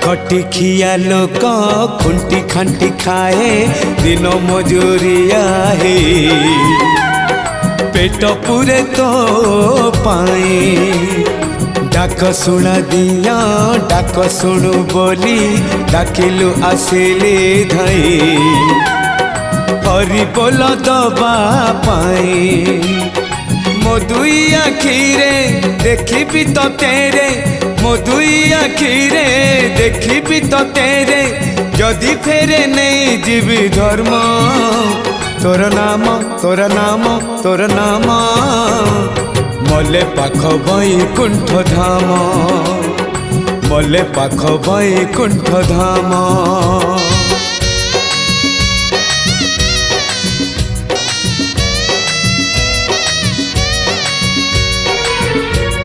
खटी खिया लोक खुंटी खांटी खाए दिन मजूरिया है पेट पूरे तो पाए डाक शुणा दिया डाक शुणु बोली डाकिलु आसिले धाई हरि बोल दबा पाए मो दुई आखिरे देखी तो तेरे मो दुई आखिरे देखी तो तेरे जदि फेरे नहीं जीवी धर्म तोर नाम तोर नाम तोर नाम मले पाख बैकुंठ धाम मले पाख बैकुंठ धाम।